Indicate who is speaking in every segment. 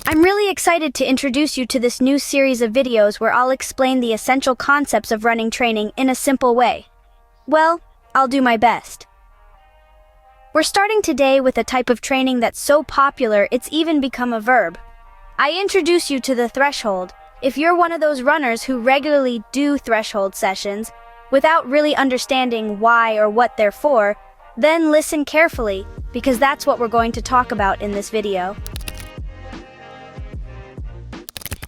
Speaker 1: I'm really excited to introduce you to this new series of videos where I'll explain the essential concepts of running training in a simple way. Well, I'll do my best. We're starting today with a type of training that's so popular it's even become a verb. I introduce you to the threshold. If you're one of those runners who regularly do threshold sessions without really understanding why or what they're for, then listen carefully, because that's what we're going to talk about in this video.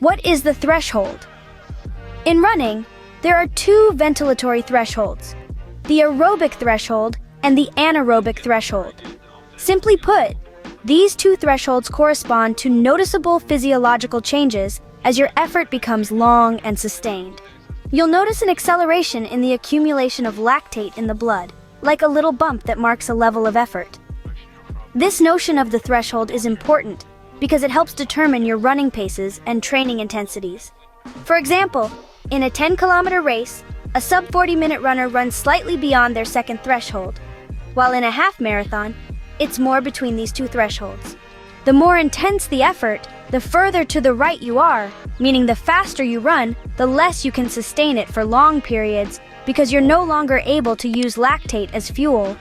Speaker 1: What is the threshold? In running, there are two ventilatory thresholds, the aerobic threshold and the anaerobic threshold. Simply put, these two thresholds correspond to noticeable physiological changes as your effort becomes long and sustained. You'll notice an acceleration in the accumulation of lactate in the blood, like a little bump that marks a level of effort. This notion of the threshold is important because it helps determine your running paces and training intensities. For example, in a 10-kilometer race, a sub-40-minute runner runs slightly beyond their second threshold, while in a half marathon, it's more between these two thresholds. The more intense the effort, the further to the right you are, meaning the faster you run, the less you can sustain it for long periods because you're no longer able to use lactate as fuel.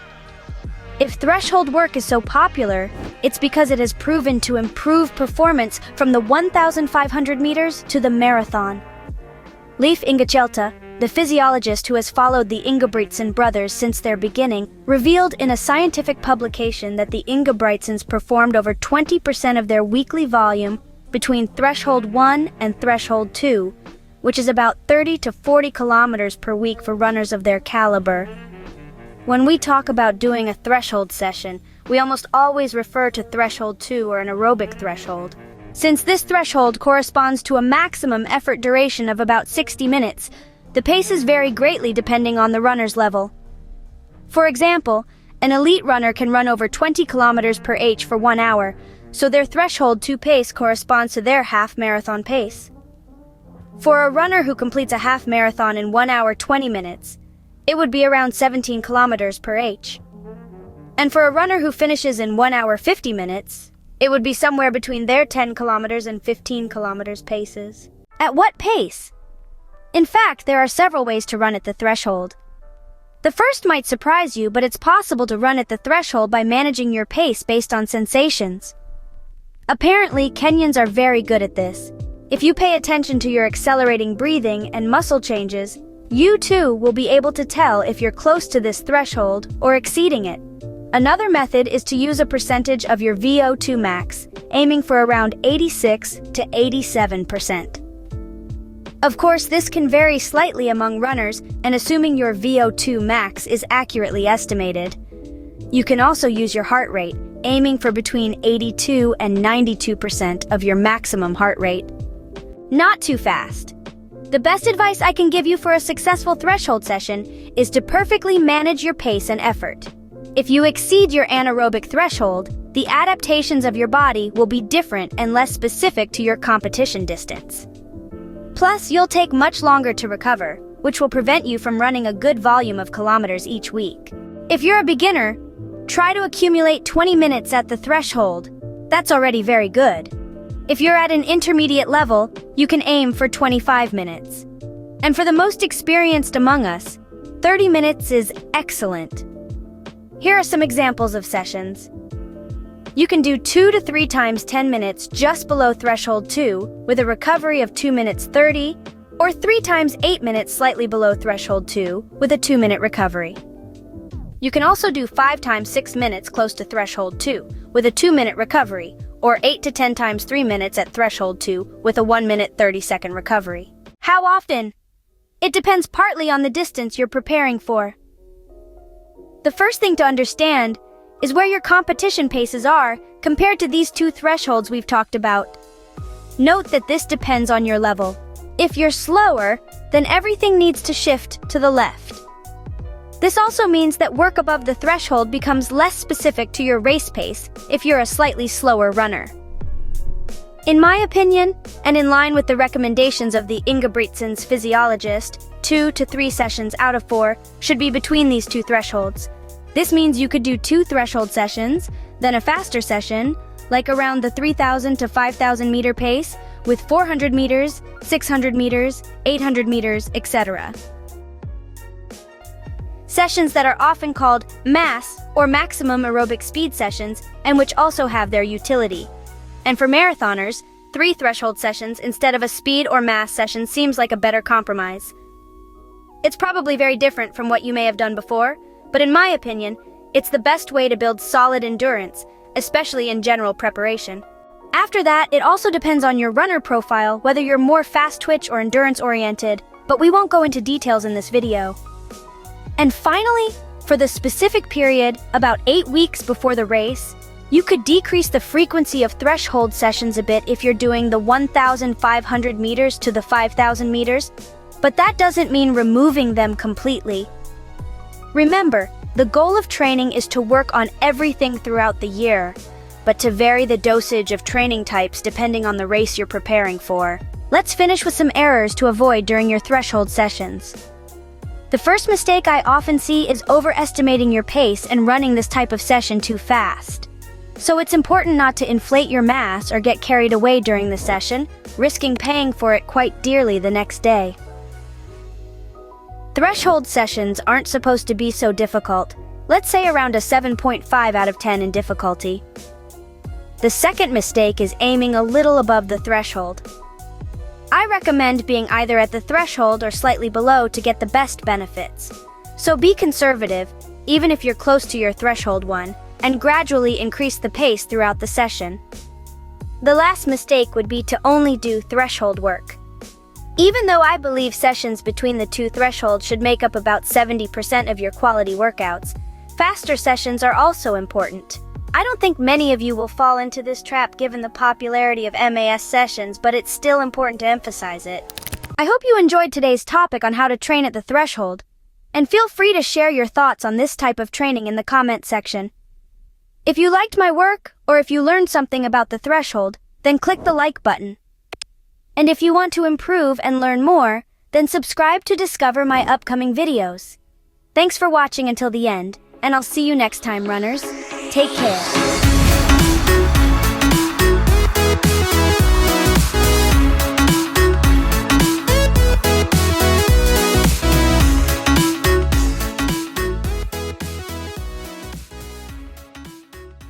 Speaker 1: If threshold work is so popular, it's because it has proven to improve performance from the 1,500 meters to the marathon. Leif Ingefeldt, the physiologist who has followed the Ingebrigtsen brothers since their beginning, revealed in a scientific publication that the Ingebrigtsens performed over 20% of their weekly volume between threshold 1 and threshold 2, which is about 30 to 40 kilometers per week for runners of their caliber. When we talk about doing a threshold session, we almost always refer to threshold 2 or an aerobic threshold. Since this threshold corresponds to a maximum effort duration of about 60 minutes, the paces vary greatly depending on the runner's level. For example, an elite runner can run over 20 kilometers per h for 1 hour, so their threshold 2 pace corresponds to their half marathon pace. For a runner who completes a half marathon in 1 hour 20 minutes, it would be around 17 kilometers per h. And for a runner who finishes in 1 hour 50 minutes, it would be somewhere between their 10 kilometers and 15 kilometers paces. At what pace? In fact, there are several ways to run at the threshold. The first might surprise you, but it's possible to run at the threshold by managing your pace based on sensations. Apparently, Kenyans are very good at this. If you pay attention to your accelerating breathing and muscle changes, you too will be able to tell if you're close to this threshold or exceeding it. Another method is to use a percentage of your VO2 max, aiming for around 86 to 87%. Of course, this can vary slightly among runners, and assuming your VO2 max is accurately estimated. You can also use your heart rate, aiming for between 82 and 92% of your maximum heart rate. Not too fast. The best advice I can give you for a successful threshold session is to perfectly manage your pace and effort. If you exceed your anaerobic threshold, the adaptations of your body will be different and less specific to your competition distance. Plus, you'll take much longer to recover, which will prevent you from running a good volume of kilometers each week. If you're a beginner, try to accumulate 20 minutes at the threshold. That's already very good. If you're at an intermediate level, you can aim for 25 minutes. And for the most experienced among us, 30 minutes is excellent. Here are some examples of sessions. You can do 2 to 3 times 10 minutes just below threshold 2 with a recovery of 2 minutes 30, or 3 times 8 minutes slightly below threshold 2 with a 2-minute recovery. You can also do 5 times 6 minutes close to threshold 2 with a 2-minute recovery, or 8 to 10 times 3 minutes at threshold 2 with a 1-minute 30-second recovery. How often? It depends partly on the distance you're preparing for. The first thing to understand is where your competition paces are compared to these two thresholds we've talked about. Note that this depends on your level. If you're slower, then everything needs to shift to the left. This also means that work above the threshold becomes less specific to your race pace if you're a slightly slower runner. In my opinion, and in line with the recommendations of the Ingebrigtsen's physiologist, 2 to 3 sessions out of 4 should be between these two thresholds. This means you could do 2 threshold sessions, then a faster session, like around the 3,000 to 5,000 meter pace, with 400 meters, 600 meters, 800 meters, etc. Sessions that are often called mass or maximum aerobic speed sessions, and which also have their utility. And for marathoners, 3 threshold sessions instead of a speed or mass session seems like a better compromise. It's probably very different from what you may have done before, but in my opinion, it's the best way to build solid endurance, especially in general preparation. After that, it also depends on your runner profile, whether you're more fast twitch or endurance oriented, but we won't go into details in this video. And finally, for the specific period, about 8 weeks before the race, you could decrease the frequency of threshold sessions a bit if you're doing the 1,500 meters to the 5,000 meters, but that doesn't mean removing them completely. Remember, the goal of training is to work on everything throughout the year, but to vary the dosage of training types depending on the race you're preparing for. Let's finish with some errors to avoid during your threshold sessions. The first mistake I often see is overestimating your pace and running this type of session too fast. So it's important not to inflate your mass or get carried away during the session, risking paying for it quite dearly the next day. Threshold sessions aren't supposed to be so difficult, let's say around a 7.5 out of 10 in difficulty. The second mistake is aiming a little above the threshold. I recommend being either at the threshold or slightly below to get the best benefits. So be conservative, even if you're close to your threshold one, and gradually increase the pace throughout the session. The last mistake would be to only do threshold work. Even though I believe sessions between the 2 thresholds should make up about 70% of your quality workouts, faster sessions are also important. I don't think many of you will fall into this trap given the popularity of MAS sessions, but it's still important to emphasize it. I hope you enjoyed today's topic on how to train at the threshold, and feel free to share your thoughts on this type of training in the comment section. If you liked my work, or if you learned something about the threshold, then click the like button. And if you want to improve and learn more, then subscribe to discover my upcoming videos. Thanks for watching until the end, and I'll see you next time, runners. Take care.